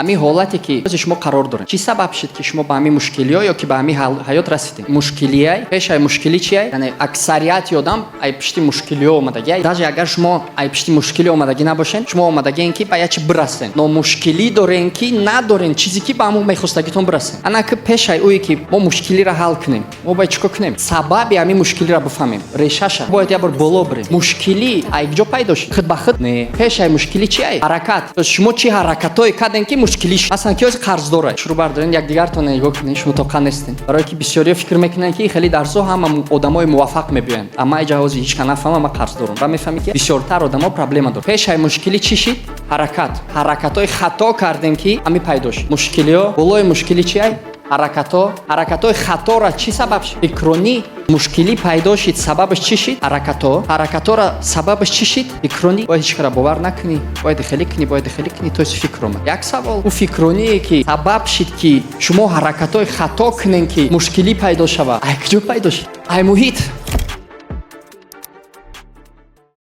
ҳамин ҳолате ки шумо қарор доред чӣ сабаб шид ки шумо ба ҳамин мушкилиҳо ё ки ба ҳамин ҳаёт расидед мушкилияй пешай мушкилӣ чияй яъне аксарияти одам ай пишти мушкилиҳо омадагиай даже агар шумо ай пишти мушкилӣ омадагӣ набошед шумо омадагиен ки ба як чи бирасен но мушкилӣ дорен ки надорен чизе ки ба ҳамон мехостагитон бирасен ана ки пешай ӯе ки мо мушкилиро ҳал кунем мо бояд чӣ кор кунем сабаби ҳамин мушкилиро бифаҳмем решаша бояд як бор боло бирем мушкилӣ ай ҷо пайдо шид худ ба худ не пешай мушкилӣ чияй ҳаракат шумо чӣ ҳаракатҳое кардем ки мушкилӣ шуд масалан киёзи қарздора шуруъ бардорен якдигартон нигоҳ кунед шумо тоқа нестед барое ки бисёриё фикр мекунанд ки хеле дарсо ҳама одамои муваффақ мебиёянд аммо ай ҷаҳози ҳеч кана нафаҳмам ма қарздорам ва мефаҳмӣ ки бисёртар одамо проблема доранд пешай мушкилӣ чӣ шид ҳаракатҳои хато кардем ки ҳамин пайдо шид мушкилиҳо болои мушкилӣ чияй ҳаракатҳои хатора чӣ сабаб шид фикронӣ мушкилӣ пайдо шид сабабаш чӣ шид ҳаракатҳора сабабаш чӣ шид фикронӣ бояд ҳеч кара бовар накунӣ бояд хеле кунӣ то фикр омад як савол ӯ фикроние ки сабаб шид ки шумо ҳаракатҳои хато кунем ки мушкилӣ пайдо шавад ай куҷо пайдо шид ай муҳит